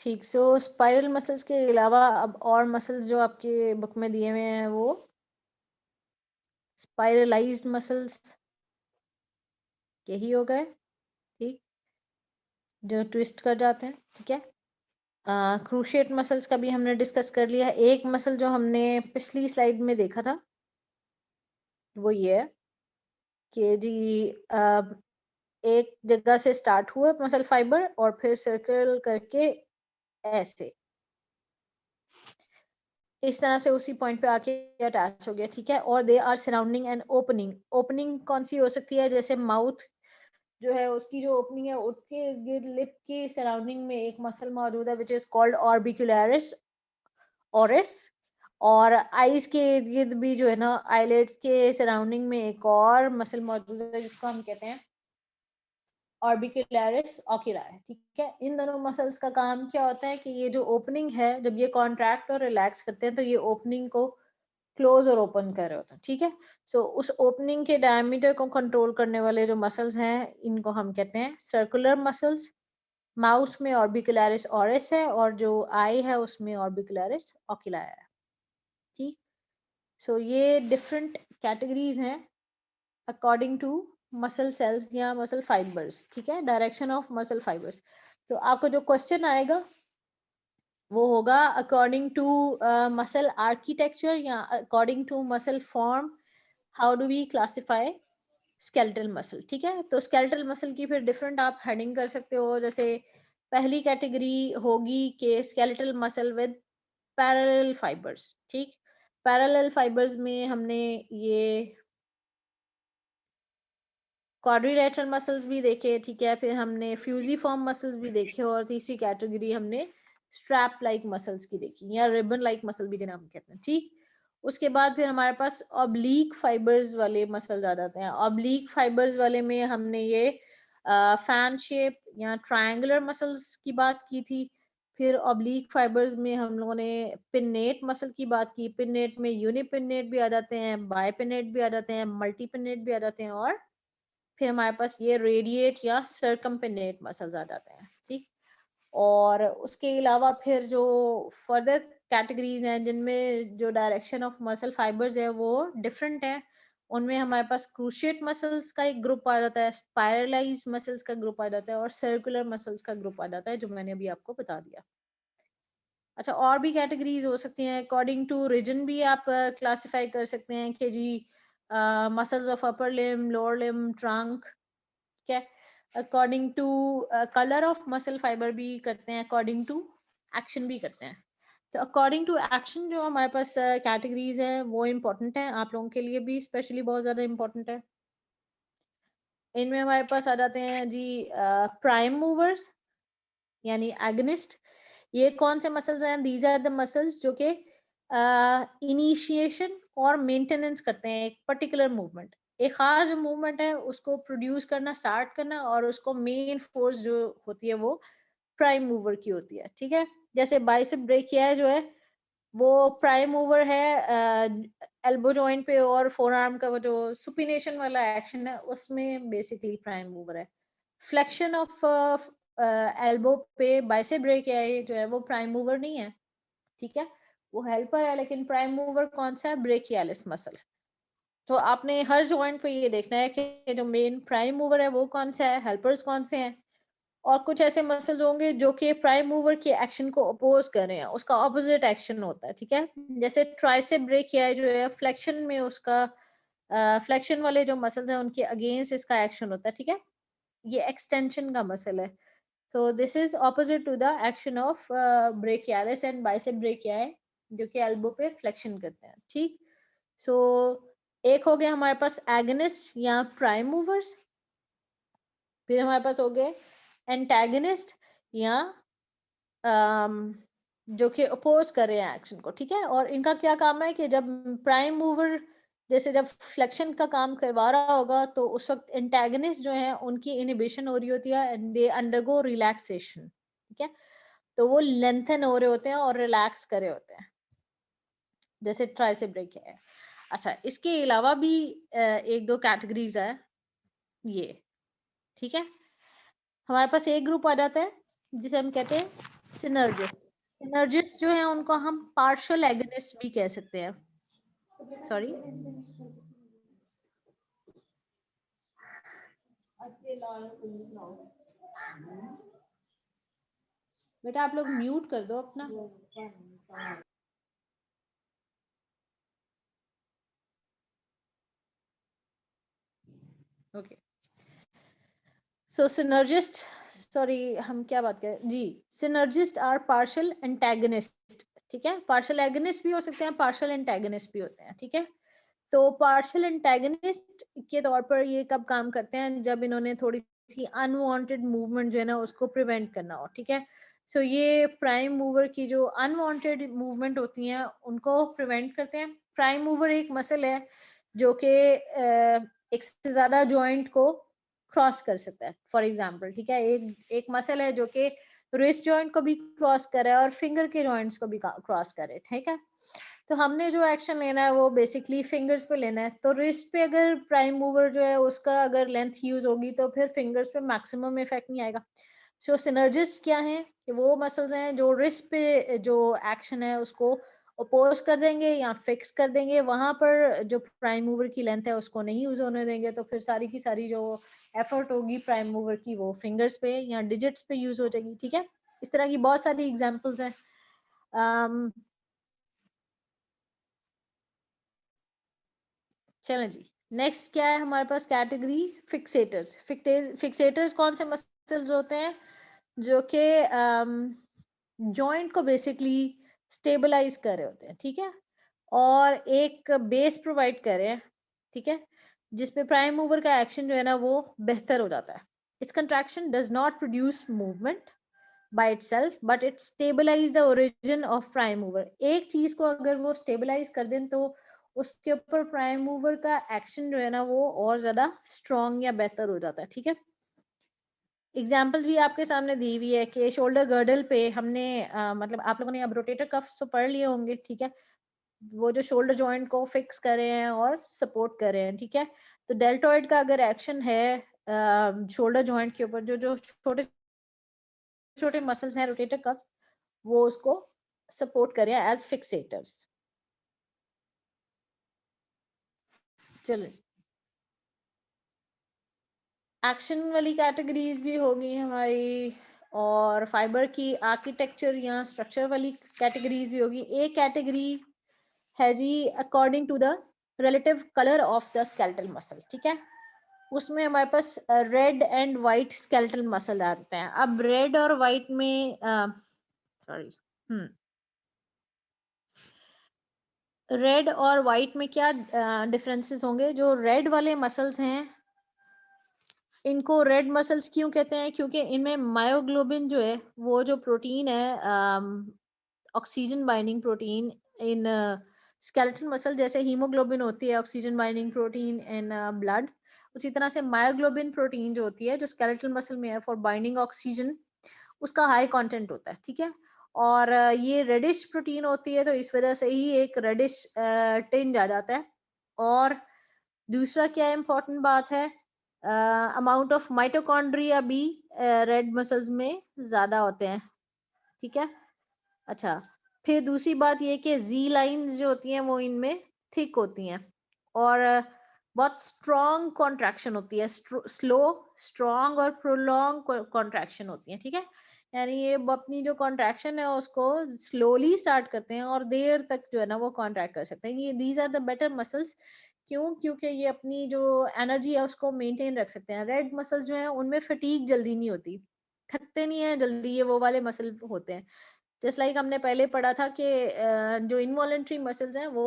ठीक। सो spiral muscles के अलावा अब और मसल्स जो आपके बुक में दिए हुए हैं वो स्पाइरलाइज्ड मसल्स यही हो गए, ठीक, जो ट्विस्ट कर जाते हैं, ठीक है। क्रूशिएट मसल्स का भी हमने डिस्कस कर लिया। एक मसल जो हमने पिछली स्लाइड में देखा था वो ये है कि जी एक जगह से स्टार्ट हुआ मसल फाइबर और फिर सर्कल करके ऐसे इस तरह से उसी पॉइंट पे आके अटैच हो गया, ठीक है। और they are surrounding an opening. Opening कौन सी हो सकती है, जैसे माउथ जो है उसकी जो ओपनिंग है उसके गिर्द लिप की सराउंडिंग में एक मसल मौजूद है विच इज कॉल्ड ऑर्बिकुलरिस ओरिस। और आईज के इर्द गिर्द भी जो है ना आईलेट्स के सराउंडिंग में एक और मसल मौजूद है जिसको हम कहते हैं ऑर्बिकुलरिस ओकुली, ठीक है। इन दोनों मसल्स का काम क्या होता है कि ये जो ओपनिंग है जब ये कॉन्ट्रैक्ट और रिलैक्स करते हैं तो ये ओपनिंग को क्लोज और ओपन कर रहे होते हैं, ठीक है। सो उस ओपनिंग के डायमीटर को कंट्रोल करने वाले जो मसल्स हैं इनको हम कहते हैं सर्कुलर मसल्स। माउथ में ऑर्बिकुलरिस ओरिस है और जो आई है उसमें ऑर्बिकुलरिस ओकुली है, ठीक। सो ये डिफरेंट कैटेगरीज हैं अकॉर्डिंग टू मसल सेल्स या मसल फाइबर्स, ठीक है, डायरेक्शन ऑफ मसल फाइबर्स। तो आपको जो क्वेश्चन आएगा वो होगा अकॉर्डिंग टू मसल आर्किटेक्चर या according to muscle form how do we classify skeletal muscle, ठीक है। तो स्केलेटल मसल की फिर डिफरेंट आप हेडिंग कर सकते हो। जैसे पहली कैटेगरी होगी कि skeletal muscle with parallel fibres, ठीक। पैरेलल फाइबर्स में हमने ये क्वाड्रिलेटरल मसल्स भी देखे, ठीक है। फिर हमने फ्यूजिफॉर्म मसल्स भी देखे और तीसरी कैटेगरी हमने स्ट्रैप लाइक मसल्स की देखी या रिबन लाइक मसल भी जिन्हें हम कहते हैं, ठीक। उसके बाद फिर हमारे पास ऑब्लीक फाइबर्स वाले मसल्स आ जाते हैं। ऑब्लीक फाइबर्स वाले में हमने ये फैन शेप या ट्रायंगुलर मसल्स की बात की थी। फिर ऑब्लीक फाइबर्स में हम लोगों ने पिन्नेट मसल की बात की। पिन्नेट में यूनिपिन्नेट भी आ जाते हैं, बायपिन्नेट भी आ जाते हैं, मल्टीपिन्नेट भी आ जाते हैं और फिर हमारे पास ये रेडिएट या सरकमपेनेट मसल्स आ जाते हैं, ठीक। और उसके अलावा फिर जो फर्दर कैटेगरीज हैं जिनमें जो डायरेक्शन ऑफ मसल फाइबर्स है वो डिफरेंट है, उनमें हमारे पास क्रूशिएट मसल्स का एक ग्रुप आ जाता है, स्पाइरलाइज मसल्स का ग्रुप आ जाता है और सर्कुलर मसल्स का ग्रुप आ जाता है जो मैंने अभी आपको बता दिया। अच्छा, और भी कैटेगरीज हो सकती हैं अकॉर्डिंग टू रीजन भी आप क्लासिफाई कर सकते हैं कि जी muscles of upper limb, lower limb, trunk, ठीक है। According to colour of muscle fibre भी करते हैं, अकॉर्डिंग टू एक्शन भी करते हैं। तो अकॉर्डिंग टू एक्शन जो हमारे पास कैटेगरीज है वो इम्पोर्टेंट है, आप लोगों के लिए भी स्पेशली बहुत ज्यादा इम्पोर्टेंट है। इनमें हमारे पास आ जाते हैं जी प्राइम मूवर्स यानी एगनिस्ट। ये कौन से मसल्स हैं? दीज आर द मसल्स जो कि इनिशिएशन और मेंटेनेंस करते हैं एक पर्टिकुलर मूवमेंट। एक खास जो मूवमेंट है उसको प्रोड्यूस करना, स्टार्ट करना और उसको मेन फोर्स जो होती है वो प्राइम मूवर की होती है, ठीक है। जैसे बाइसेप ब्रेकिया जो है वो प्राइम मूवर है एल्बो जॉइंट पे और फोर आर्म का वो जो सुपिनेशन वाला एक्शन है उसमें बेसिकली प्राइम मूवर है। फ्लेक्शन ऑफ एल्बो पे बाइसेप ब्रेकिया जो है वो प्राइम मूवर नहीं है, ठीक है, वो हेल्पर है। लेकिन प्राइम मूवर कौन सा है? Brachialis muscle. तो आपने हर जॉइंट पे ये देखना है कि जो मेन प्राइम मूवर है वो कौन सा है, हेल्पर्स कौन से हैं। और कुछ ऐसे मसल्स होंगे जो कि प्राइम मूवर के एक्शन को अपोज कर रहे हैं, उसका ऑपोजिट एक्शन होता है, ठीक है। जैसे ट्राइसेप ब्रेकिया जो है फ्लेक्शन में उसका फ्लेक्शन वाले जो मसल्स हैं उनके अगेंस्ट इसका एक्शन होता है, ठीक है। ये एक्सटेंशन का मसल है। So this is opposite to the action of brachialis and bicep brachii जो कि एल्बो पे फ्लेक्शन करते हैं, ठीक। सो एक हो गया हमारे पास एगनिस्ट या प्राइम मूवर्स। फिर हमारे पास हो गए एंटागनिस्ट या जो कि अपोज कर रहे हैं एक्शन को, ठीक है। और इनका क्या काम है कि जब प्राइम मूवर जैसे जब फ्लेक्शन का काम करवा रहा होगा तो उस वक्त एंटागनिस्ट जो है उनकी इनिबिशन हो रही होती है एंड दे अंडरगो रिलैक्सेशन, ठीक है। तो वो लेंथन हो रहे होते हैं और रिलैक्स कर रहे होते हैं, जैसे ट्राइसेप ब्रेक है। अच्छा, इसके अलावा भी एक दो कैटेगरीज है ये, ठीक है। हमारे पास एक ग्रुप आ जाता है जिसे हम कहते हैं सिनर्जिस्ट जो है उनको हम पार्शियल एगनिस्ट भी कह सकते हैं। सॉरी, बेटा आप लोग म्यूट कर दो अपना। ओके, सो सिनर्जिस्ट, सॉरी हम क्या बात करें जी, सिनर्जिस्ट आर पार्शियल एंटेगनिस्ट। ठीक है, पार्शियल एगनिस्ट भी हो सकते हैं, पार्शियल एंटेगनिस्ट भी होते हैं। ठीक है, तो पार्शियल एंटेगनिस्ट के तौर पर ये कब काम करते हैं, जब इन्होंने थोड़ी सी अनवांटेड मूवमेंट जो है ना उसको प्रिवेंट करना हो। ठीक है, सो ये प्राइम मूवर की जो अनवांटेड मूवमेंट होती हैं उनको प्रिवेंट करते हैं। प्राइम मूवर एक मसल है जो कि एक से ज्यादा जॉइंट को क्रॉस कर सकता है। फॉर एग्जाम्पल, ठीक है, एक मसल है जो कि रिस्ट जॉइंट को भी क्रॉस करे और फिंगर के जॉइंट्स को भी क्रॉस करे। ठीक है, तो हमने जो एक्शन लेना है वो बेसिकली फिंगर्स पे लेना है। तो रिस्ट पे अगर प्राइम मूवर जो है उसका अगर लेंथ यूज होगी तो फिर फिंगर्स पे मैक्सिमम इफेक्ट नहीं आएगा। सो सिनर्जिस्ट क्या है कि वो मसल्स हैं जो रिस्ट पे जो एक्शन है उसको अपोज कर देंगे या फिक्स कर देंगे, वहां पर जो प्राइम मूवर की लेंथ है उसको नहीं यूज होने देंगे। तो फिर सारी की सारी जो एफर्ट होगी प्राइम मूवर की वो फिंगर्स पे या डिजिट्स पे यूज हो जाएगी। ठीक है, इस तरह की बहुत सारी एग्जांपल्स हैं। चलो जी, नेक्स्ट क्या है हमारे पास कैटेगरी, फिक्सेटर्स। फिक्सेटर्स कौन से मसल्स होते हैं जो कि जॉइंट को बेसिकली स्टेबलाइज कर रहे होते हैं। ठीक है, और एक बेस प्रोवाइड कर रहे हैं। ठीक है, जिसपे प्राइम मूवर का एक्शन जो है ना वो बेहतर हो जाता है। Its contraction does not produce movement by itself but it stabilize the origin of prime mover. एक चीज को अगर वो स्टेबलाइज कर दें तो उसके ऊपर प्राइम मूवर का एक्शन जो है ना वो और ज्यादा स्ट्रॉन्ग या बेहतर हो जाता है। ठीक है, एग्जाम्पल भी आपके सामने दी हुई है कि शोल्डर गर्डल पे हमने मतलब आप लोगों ने अब रोटेटर कफ्स तो पढ़ लिए होंगे। ठीक है, वो जो शोल्डर जॉइंट को फिक्स कर रहे हैं और सपोर्ट कर रहे हैं। ठीक है, तो डेल्टॉइड का अगर एक्शन है शोल्डर जॉइंट के ऊपर, जो जो छोटे छोटे मसल्स हैं रोटेटर कफ, वो उसको सपोर्ट करें एज फिक्सेटर्स। चलो, एक्शन वाली कैटेगरीज भी होगी हमारी, और फाइबर की आर्किटेक्चर या स्ट्रक्चर वाली कैटेगरीज भी होगी। एक कैटेगरी है जी according to the relative colour of the skeletal muscle. ठीक है, उसमें हमारे पास red and white skeletal muscle आते हैं। अब रेड और वाइट में सॉरी रेड और वाइट में क्या डिफरेंसेस होंगे। जो रेड वाले मसल्स हैं इनको रेड मसल्स क्यों कहते हैं, क्योंकि इनमें मायोग्लोबिन जो है वो जो प्रोटीन है oxygen binding protein in skeletal muscle, जैसे हीमोग्लोबिन होती है oxygen binding protein in blood, उसी तरह से मायोग्लोबिन प्रोटीन जो होती है जो स्केलेटल मसल में है फॉर बाइंडिंग ऑक्सीजन, उसका हाई कंटेंट होता है। ठीक है, और ये रेडिश प्रोटीन होती है तो इस वजह से ही एक रेडिश टिंज आ जाता है। और दूसरा क्या इम्पोर्टेंट बात है, अमाउंट ऑफ माइटोकॉन्ड्रिया भी रेड मसल्स में ज्यादा होते हैं। ठीक है, अच्छा, फिर दूसरी बात ये कि जी लाइंस जो होती हैं वो इनमें थिक होती हैं, और बहुत स्ट्रॉन्ग कॉन्ट्रैक्शन होती है, स्लो स्ट्रॉन्ग और प्रोलॉन्ग कॉन्ट्रैक्शन होती है। ठीक है, यानी ये अपनी जो कॉन्ट्रैक्शन है उसको स्लोली स्टार्ट करते हैं और देर तक जो है ना वो कॉन्ट्रैक्ट कर सकते हैं। ये these are the better muscles. क्यों, क्योंकि ये अपनी जो एनर्जी है उसको मेंटेन रख सकते हैं। रेड मसल्स जो है उनमें फटीग जल्दी नहीं होती, थकते नहीं है जल्दी, ये वो वाले मसल होते हैं। जस्ट लाइक हमने पहले पढ़ा था कि जो इनवॉलेंट्री मसल्स हैं वो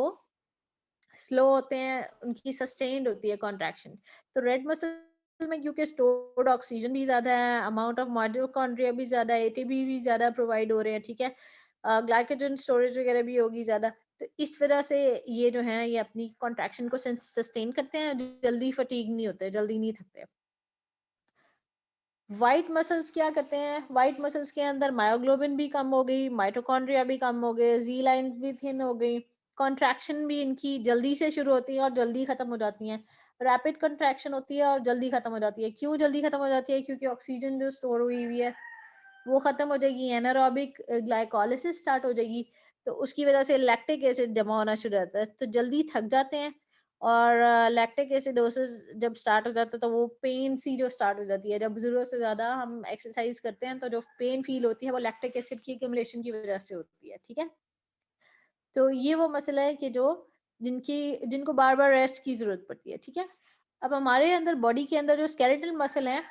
स्लो होते हैं, उनकी सस्टेन्ड होती है कॉन्ट्रैक्शन। तो रेड मसल में क्योंकि स्टोर्ड ऑक्सीजन भी ज्यादा है, अमाउंट ऑफ माइटोकॉन्ड्रिया भी ज्यादा है, एटीपी भी ज्यादा प्रोवाइड हो रहे हैं। ठीक है, ग्लाइकोजन स्टोरेज वगैरह भी होगी ज्यादा। तो इस वजह से ये जो है ये अपनी कॉन्ट्रैक्शन को सस्टेन करते हैं, जल्दी फटीग नहीं होते, जल्दी नहीं थकते। व्हाइट मसल्स क्या करते हैं, व्हाइट मसल्स के अंदर मायोग्लोबिन भी कम हो गई, माइटोकॉन्ड्रिया भी कम हो गए, जी लाइंस भी थिन हो गई, कॉन्ट्रैक्शन भी इनकी जल्दी से शुरू होती है और जल्दी खत्म हो जाती है। रैपिड कॉन्ट्रैक्शन होती है और जल्दी खत्म हो जाती है। क्यों जल्दी खत्म हो जाती है, क्योंकि ऑक्सीजन जो स्टोर हुई हुई है वो खत्म हो जाएगी, एनारोबिक ग्लाइकोलिसिस स्टार्ट हो जाएगी, तो उसकी वजह से लैक्टिक एसिड जमा होना शुरू होता है, तो जल्दी थक जाते हैं। और लैक्टिक एसिडोसिस जब स्टार्ट हो जाता है तो वो पेन सी जो स्टार्ट हो जाती है, जब जरूरत से ज्यादा हम एक्सरसाइज करते हैं तो जो पेन फील होती है वो लैक्टिक एसिड की एक्यूमुलेशन की वजह से होती है, ठीक है। तो ये वो मसला है कि जो जिनको बार बार रेस्ट की जरूरत पड़ती है, ठीक है। अब हमारे अंदर बॉडी के अंदर जो स्केलेटल मसल है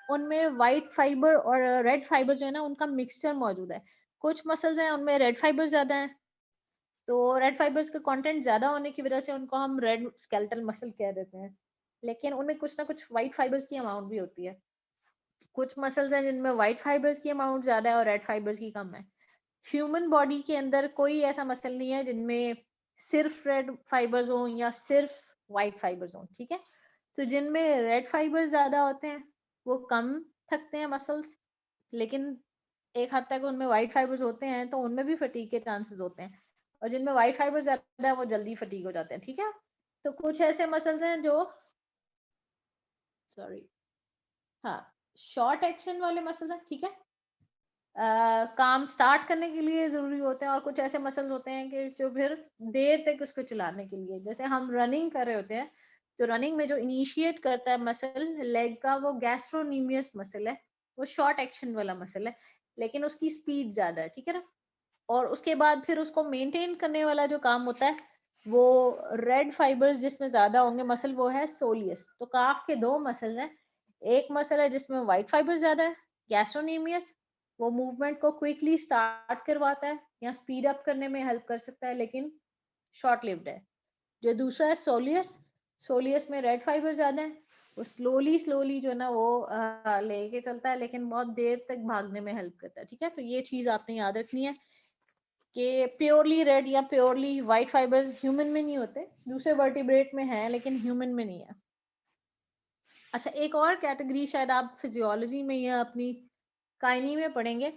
उनमें व्हाइट फाइबर और रेड फाइबर जो है ना उनका मिक्सचर मौजूद है। कुछ मसल्स हैं उनमें रेड फाइबर ज्यादा है, तो रेड फाइबर्स का कंटेंट ज्यादा होने की वजह से उनको हम रेड स्केलेटल मसल कह देते हैं, लेकिन उनमें कुछ ना कुछ व्हाइट फाइबर्स की अमाउंट भी होती है। कुछ मसल्स हैं जिनमें व्हाइट फाइबर्स की अमाउंट ज्यादा है और रेड फाइबर्स की कम है। ह्यूमन बॉडी के अंदर कोई ऐसा मसल नहीं है जिनमें सिर्फ रेड फाइबर्स हो या सिर्फ व्हाइट फाइबर्स हो, ठीक है। तो जिनमें रेड फाइबर्स ज्यादा होते हैं वो कम थकते हैं मसल्स, लेकिन एक हद तक उनमें व्हाइट फाइबर्स होते हैं तो उनमें भी फटीग के चांसेस होते हैं, और जिनमें व्हाइट फाइबर ज्यादा है वो जल्दी फटीग हो जाते हैं, ठीक है। तो कुछ ऐसे मसल्स हैं जो, सॉरी, हाँ, शॉर्ट एक्शन वाले मसल्स हैं, ठीक है, काम स्टार्ट करने के लिए जरूरी होते हैं, और कुछ ऐसे मसल्स होते हैं कि जो फिर देर तक उसको चलाने के लिए, जैसे हम रनिंग कर रहे होते हैं, तो रनिंग में जो इनिशिएट करता है मसल लेग का वो गैस्ट्रोनीमियस मसल है, वो शॉर्ट एक्शन वाला मसल है, लेकिन उसकी स्पीड ज्यादा है, ठीक है ना। और उसके बाद फिर उसको मेंटेन करने वाला जो काम होता है वो रेड फाइबर्स जिसमें ज्यादा होंगे मसल वो है सोलियस। तो काफ के दो मसल हैं, एक मसल है जिसमें व्हाइट फाइबर ज्यादा है, गैस्ट्रोनीमियस, वो मूवमेंट को क्विकली स्टार्ट करवाता है या स्पीड अप करने में हेल्प कर सकता है, लेकिन शॉर्ट लिव्ड है। जो दूसरा है सोलियस, सोलियस में रेड फाइबर ज्यादा है, वो स्लोली स्लोली जो है ना वो लेके चलता है, लेकिन बहुत देर तक भागने में हेल्प करता है, ठीक है। तो ये चीज आपने याद रखनी है कि प्योरली रेड या प्योरली व्हाइट फाइबर्स ह्यूमन में नहीं होते, दूसरे वर्टिब्रेट में है लेकिन ह्यूमन में नहीं है। अच्छा, एक और कैटेगरी शायद आप फिजियोलॉजी में या अपनी काइनी में पढ़ेंगे,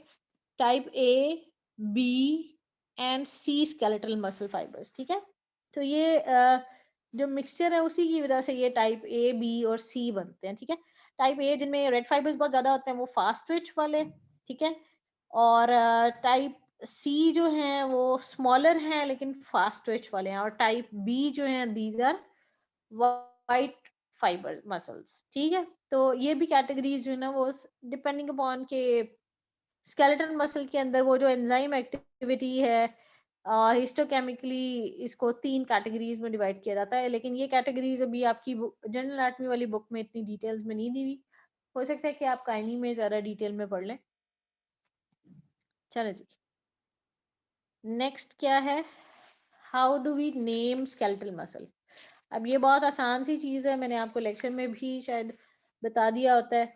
type A, B and C skeletal muscle fibres, ठीक है। तो ये जो मिक्सचर है उसी की वजह से ये टाइप ए, बी और सी बनते हैं, ठीक है। टाइप ए जिनमें रेड फाइबर्स बहुत ज्यादा होते हैं वो फास्ट ट्विच वाले, ठीक है। और टाइप सी जो है वो स्मॉलर हैं लेकिन फास्ट ट्विच वाले हैं, और टाइप बी जो है these are white fibre muscles, ठीक है। तो ये भी कैटेगरीज जो है ना वो डिपेंडिंग अपॉन के स्केलेटल मसल के अंदर वो जो एंजाइम एक्टिविटी है, हिस्टोकेमिकली इसको 3 कैटेगरीज में डिवाइड किया जाता है, लेकिन ये कैटेगरीज अभी आपकी जनरल एनाटॉमी वाली बुक में इतनी डिटेल्स में नहीं दी हुई, हो सकता है कि आप काइनी में ज्यादा डिटेल में पढ़ लें। चलो जी, नेक्स्ट क्या है, how do we name skeletal muscle. अब ये बहुत आसान सी चीज है, मैंने आपको लेक्चर में भी शायद बता दिया होता है,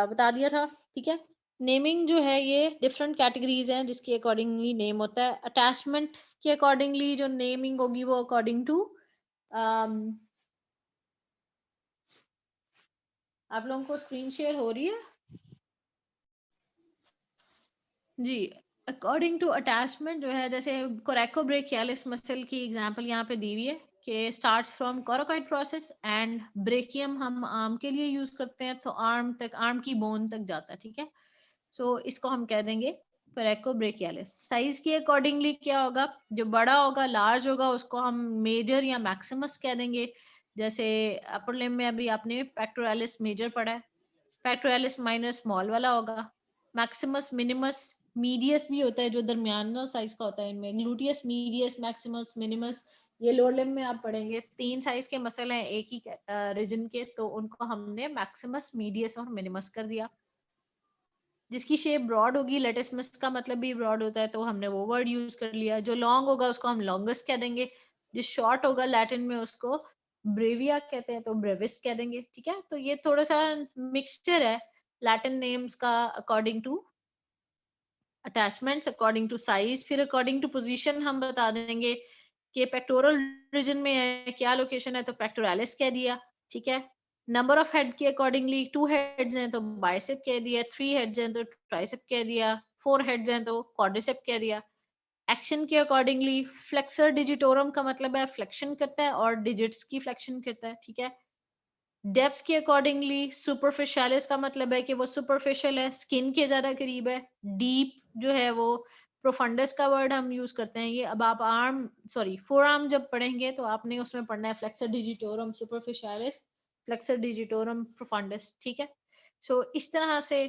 बता दिया था, ठीक है। नेमिंग जो है ये डिफरेंट कैटेगरीज हैं जिसके अकॉर्डिंगली नेम होता है। अटैचमेंट के अकॉर्डिंगली जो नेमिंग होगी वो अकॉर्डिंग टू, आप लोगों को स्क्रीन शेयर हो रही है जी। अकॉर्डिंग टू अटैचमेंट जो है, जैसे कोरेकोब्रेकियालिस मसल की एग्जांपल यहाँ पे दी हुई है कि starts from coracoid process and brachium हम आर्म के लिए यूज करते हैं, तो आर्म तक, आर्म की बोन तक जाता है, ठीक है। सो इसको हम कह देंगे कोरेकोब्रेकियालिस। साइज के अकॉर्डिंगली क्या होगा, जो बड़ा होगा, लार्ज होगा, उसको हम मेजर या मैक्सिमस कह देंगे। जैसे अपर लिम्ब में अभी आपने पेक्टोरालिस मेजर पढ़ा है, पेक्टोरालिस माइनर स्मॉल वाला होगा, मैक्सिमस मिनिमस मीडियस भी होता है जो दरमियाना साइज का होता है, इनमें ग्लूटियस मीडियस मैक्सिमस मिनिमस, ये लोअर लिम्ब में आप पढ़ेंगे। 3 साइज के मसल हैं एक ही रीजन के, तो उनको हमने मैक्सिमस मीडियस और मिनिमस कर दिया। जिसकी शेप ब्रॉड होगी, लेटिसमस का मतलब भी ब्रॉड होता है, तो हमने वो वर्ड यूज कर लिया। जो लॉन्ग होगा उसको हम लॉन्गेस्ट कह देंगे, जो शॉर्ट होगा लैटिन में उसको ब्रेविया कहते हैं, तो ब्रेविस कह देंगे, ठीक है। तो ये थोड़ा सा मिक्सचर है लैटिन नेम्स का according to attachments, according to size, फिर अकॉर्डिंग टू पोजीशन हम बता देंगे कि पेक्टोरल रीजन में है, क्या लोकेशन है, तो पेक्टोरालिस कह दिया, ठीक है। नंबर ऑफ हेड के अकॉर्डिंगली 2 हेड्स हैं तो बाइसेप कह दिया, 3 हेड्स हैं तो ट्राइसेप कह दिया, 4 हेड्स हैं तो क्वाड्रिसेप कह दिया। एक्शन के अकॉर्डिंगली फ्लेक्सर डिजिटोरम का मतलब है फ्लेक्शन करता है और डिजिट्स की फ्लेक्शन करता है, ठीक है। डेप्थ के अकॉर्डिंगली सुपरफिशियलिस का मतलब है कि वो सुपरफिशियल है, स्किन के ज्यादा करीब है। डीप जो है वो प्रोफंडस का वर्ड हम यूज करते हैं। ये अब आप फोर आर्म जब पढ़ेंगे तो आपने उसमें पढ़ना है flexor digitorum superficialis, flexor digitorum profundis, ठीक है। सो इस तरह से,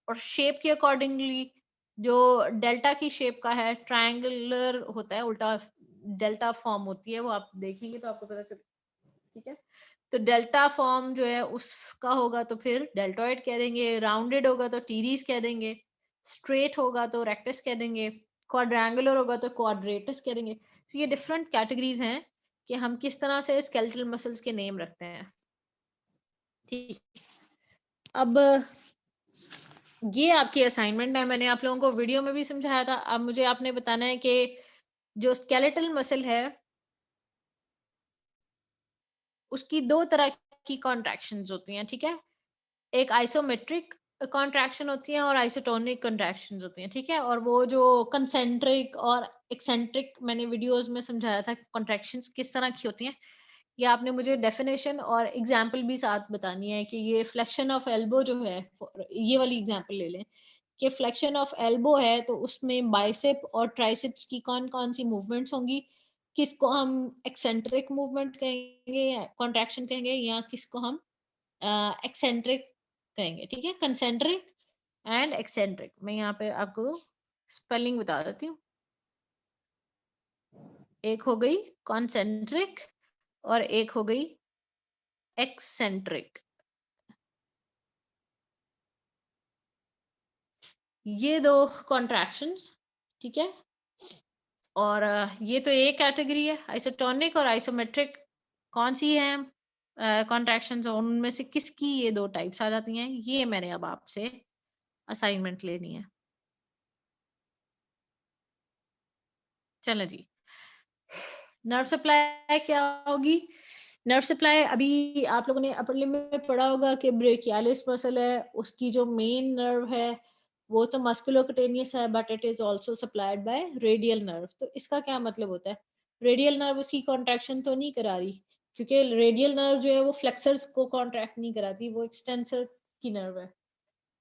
और शेप के अकॉर्डिंगली जो डेल्टा की शेप का है ट्रायंगुलर होता है, उल्टा डेल्टा फॉर्म होती है, वो आप देखेंगे तो आपको पता चल, ठीक है। तो डेल्टा फॉर्म जो है उसका होगा तो फिर डेल्टोइड कह देंगे, राउंडेड होगा तो टीरीज कह देंगे, स्ट्रेट होगा तो रेक्टस कह देंगे, क्वाड्रेंगुलर होगा तो क्वाड्रेटस कह देंगे। तो ये डिफरेंट कैटेगरीज हैं कि हम किस तरह से स्केलेटल मसल्स के नेम रखते हैं, ठीक। अब ये आपकी असाइनमेंट है, मैंने आप लोगों को वीडियो में भी समझाया था। अब मुझे आपने बताना है कि जो स्केलेटल मसल है उसकी दो तरह की कॉन्ट्रैक्शंस होती हैं, ठीक है। एक आइसोमेट्रिक कॉन्ट्रैक्शन होती है और आइसोटोनिक कॉन्ट्रैक्शंस होती हैं, ठीक है। और वो जो कंसेंट्रिक और एक्सेंट्रिक मैंने वीडियोस में समझाया था कॉन्ट्रैक्शंस किस तरह की होती हैं, ये आपने मुझे डेफिनेशन और एग्जांपल भी साथ बतानी है कि ये फ्लेक्शन ऑफ एल्बो जो है, ये वाली एग्जांपल ले लें कि फ्लेक्शन ऑफ एल्बो है तो उसमें बाइसेप और ट्राइसेप्स की कौन कौन सी मूवमेंट्स होंगी, किसको हम एक्सेंट्रिक मूवमेंट कहेंगे या कॉन्ट्रैक्शन कहेंगे, या किसको हम एक्सेंट्रिक कहेंगे, ठीक है। कंसेंट्रिक एंड एक्सेंट्रिक, मैं यहाँ पे आपको स्पेलिंग बता देती हूँ। एक हो गई कॉन्सेंट्रिक और एक हो गई एक्सेंट्रिक। ये दो कॉन्ट्रैक्शंस, ठीक है। और ये तो एक कैटेगरी है। आइसोटोनिक और आइसोमेट्रिक कौन सी है कॉन्ट्रैक्शंस, और उनमें से किसकी ये दो टाइप्स आ जाती हैं, ये मैंने अब आपसे असाइनमेंट लेनी है। चलो जी, नर्व सप्लाई क्या होगी। नर्व सप्लाई अभी आप लोगों ने अपर लिम्ब में पढ़ा होगा कि ब्रेकियालिस मसल है, उसकी जो मेन नर्व है वो तो मस्कुलोकुटेनियस है, but it is also supplied by radial nerve. तो इसका क्या मतलब होता है, रेडियल नर्व उसकी कॉन्ट्रैक्शन तो नहीं करा रही, क्योंकि रेडियल नर्व जो है वो फ्लेक्सर्स को कॉन्ट्रैक्ट नहीं कराती, वो एक्सटेंसर की नर्व है।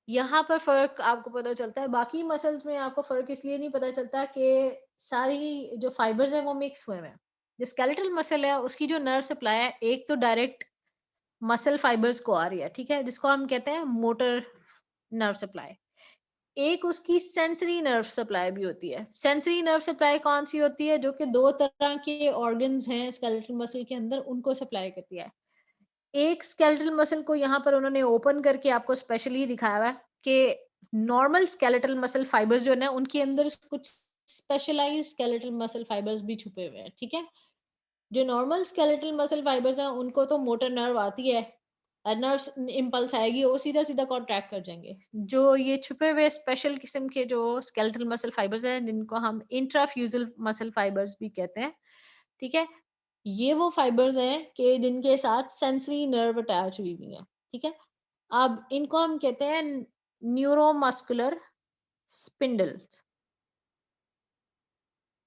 यहाँ पर फर्क आपको पता चलता है, बाकी मसल्स में आपको फर्क इसलिए नहीं पता चलता कि सारी जो फाइबर्स है वो मिक्स हुए हैं। जो स्केलेटल मसल है उसकी जो नर्व सप्लाई है एक तो डायरेक्ट मसल फाइबर्स को आ रही है, ठीक है, जिसको हम कहते हैं मोटर नर्व सप्लाई। एक उसकी सेंसरी नर्व सप्लाई भी होती है। सेंसरी नर्व सप्लाई कौन सी होती है, जो कि दो तरह के ऑर्गन्स हैं स्केलेटल मसल के अंदर, उनको सप्लाई करती है। एक स्केलेटल मसल को यहाँ पर उन्होंने ओपन करके आपको स्पेशली दिखाया हुआ है कि नॉर्मल स्केलेटल मसल फाइबर्स जो है ना उनके अंदर कुछ स्पेशलाइज्ड स्केलेटल मसल फाइबर्स भी छुपे हुए हैं, ठीक है। जो नॉर्मल स्केलेटल मसल फाइबर्स हैं उनको तो मोटर नर्व आती है, नर्व इम्पल्स आएगी वो सीधा सीधा कॉन्ट्रैक्ट कर जाएंगे। जो ये छुपे हुए स्पेशल किस्म के जो स्केलेटल मसल फाइबर्स हैं जिनको हम इंट्राफ्यूजल मसल फाइबर्स भी कहते हैं, ठीक है, ये वो फाइबर्स हैं कि जिनके साथ सेंसरी नर्व अटैच हुई हुई है, ठीक है। अब इनको हम कहते हैं न्यूरोमस्कुलर स्पिंडल्स।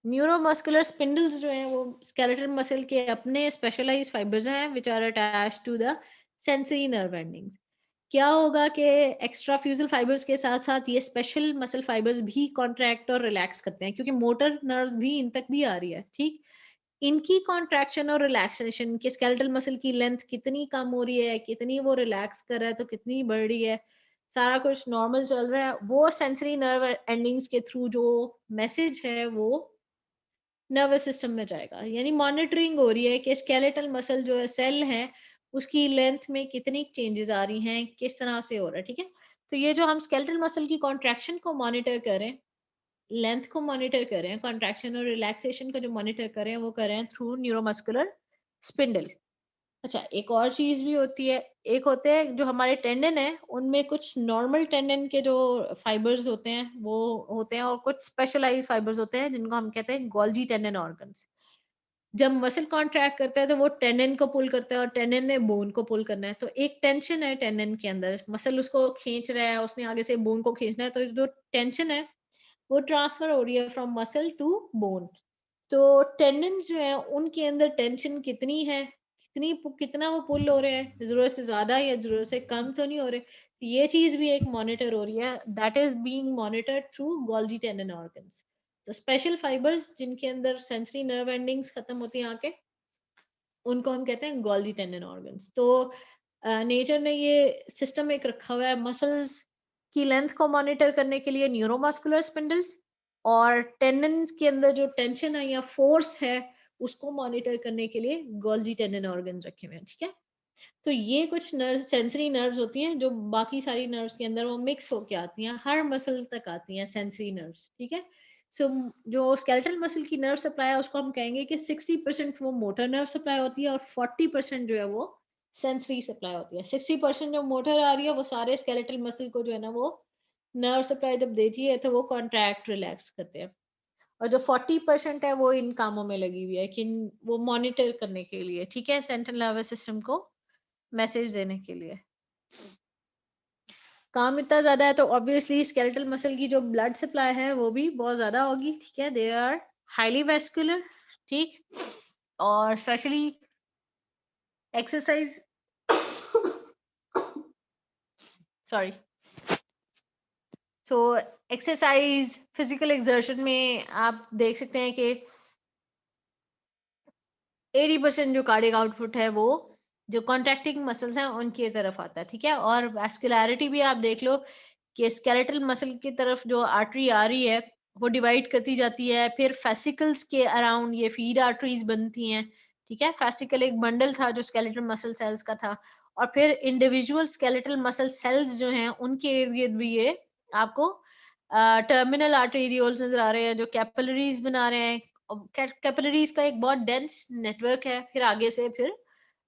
न्यूरोमस्कुलर स्पिंडल्स जो हैं वो स्केलेटल मसल के अपने स्पेशलाइज्ड फाइबर्स हैं which are attached to the sensory nerve endings. क्या होगा कि एक्स्ट्रा फ्यूजल फाइबर्स के साथ साथ ये स्पेशल मसल फाइबर्स भी कॉन्ट्रैक्ट और रिलैक्स करते हैं, क्योंकि मोटर नर्व भी इन तक भी आ रही है, ठीक। इनकी कॉन्ट्रैक्शन और रिलैक्सेशन के स्केलेटल मसल की लेंथ कितनी कम हो रही है, कितनी वो रिलैक्स कर रहा है, तो कितनी बढ़ रही है, सारा कुछ नॉर्मल चल रहा है, वो सेंसरी नर्व एंडिंग्स के थ्रू जो मैसेज है वो नर्वस सिस्टम में जाएगा। यानी मॉनिटरिंग हो रही है कि स्केलेटल मसल जो है सेल है उसकी लेंथ में कितनी चेंजेस आ रही हैं, किस तरह से हो रहा है, ठीक है। तो ये जो हम स्केलेटल मसल की कॉन्ट्रैक्शन को मॉनिटर करें, लेंथ को मॉनिटर करें, कॉन्ट्रैक्शन और रिलैक्सेशन को जो मॉनिटर करें वो करें थ्रू न्यूरोमस्कुलर स्पिंडल। अच्छा, एक और चीज भी होती है, एक होते हैं जो हमारे टेंडन है उनमें कुछ नॉर्मल टेंडन के जो फाइबर्स होते हैं वो होते हैं, और कुछ स्पेशलाइज्ड फाइबर्स होते हैं जिनको हम कहते हैं गोल्जी टेंडन ऑर्गन्स। जब मसल कॉन्ट्रैक्ट करता है तो वो टेंडन को पुल करता है और टेंडन ने बोन को पुल करना है, तो एक टेंशन है टेंडन के अंदर, मसल उसको खींच रहा है, उसने आगे से बोन को खींचना है, तो जो टेंशन है वो ट्रांसफर हो रही है फ्रॉम मसल टू बोन। तो टेंडन्स जो है उनके अंदर टेंशन कितनी है, कितना वो पुल हो रहे हैं, जरूरत से ज्यादा या जरूरत से कम तो नहीं हो रहे। ये चीज भी एक मॉनिटर हो रही है, that is being monitored through Golgi tendon organs. तो स्पेशल फाइबर्स जिनके अंदर सेंसरी नर्व एंडिंग्स खत्म होती हैं आके, उनको हम कहते हैं गोल्जी टेंडन ऑर्गन्स। तो नेचर ने ये सिस्टम एक रखा हुआ है मसल्स की लेंथ को मॉनिटर करने के लिए, न्यूरोमस्कुलर स्पिंडल्स, और टेंडन्स के अंदर जो टेंशन है या फोर्स है उसको मॉनिटर करने के लिए गोल्जी टेंडन ऑर्गन रखे हुए हैं, ठीक है। तो ये कुछ नर्व, सेंसरी नर्व्स होती हैं जो बाकी सारी नर्व्स के अंदर वो मिक्स होके आती हैं, हर मसल तक आती हैं सेंसरी नर्व्स, ठीक है। सो जो स्केलेटल मसल की नर्व सप्लाई है उसको हम कहेंगे कि 60% वो मोटर नर्व सप्लाई होती है और 40% जो है वो सेंसरी सप्लाई होती है। 60% जो मोटर आ रही है वो सारे स्केलेटल मसल को जो है ना वो नर्व सप्लाई जब देती है तो वो कॉन्ट्रैक्ट रिलैक्स करते हैं, और जो 40% है वो इन कामों में लगी हुई है कि वो मॉनिटर करने के लिए, ठीक है, सेंट्रल नर्वस सिस्टम को मैसेज देने के लिए। काम इतना ज्यादा है तो ऑब्वियसली स्केलेटल मसल की जो ब्लड सप्लाई है वो भी बहुत ज्यादा होगी, ठीक है। दे आर हाईली वेस्कुलर, ठीक, और specially exercise sorry, so exercise physical exertion में आप देख सकते हैं कि 80% जो कार्डियक आउटपुट है वो जो कॉन्ट्रैक्टिंग मसल्स हैं उनकी तरफ आता है, ठीक है। और वैस्कुलैरिटी भी आप देख लो कि स्केलेटल मसल की तरफ जो आर्टरी आ रही है वो डिवाइड करती जाती है, फिर फेसिकल्स के अराउंड ये फीड आर्टरीज बनती हैं, ठीक है। फेसिकल एक बंडल था जो स्केलेटल मसल सेल्स का था, और फिर इंडिविजुअल स्केलेटल मसल सेल्स जो हैं उनके इर्द गिर्द भी ये आपको टर्मिनल आर्टेरियोल्स नजर आ रहे हैं जो कैपिलरीज बना रहे हैं। कैपिलरीज का एक बहुत डेंस नेटवर्क है, फिर आगे से फिर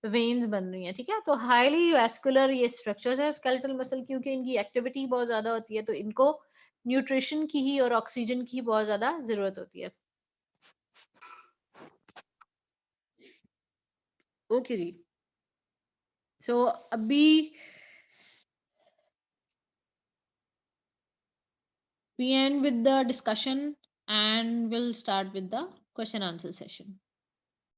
वेन्स बन रही हैं, ठीक है। तो हाईली वैस्कुलर ये स्ट्रक्चर्स है स्केलेटल मसल, क्योंकि इनकी एक्टिविटी बहुत ज्यादा होती है तो इनको न्यूट्रिशन की ही और ऑक्सीजन की बहुत ज्यादा जरूरत होती है। ओके जी, सो अभी we end with the discussion and we'll start with the question answer session.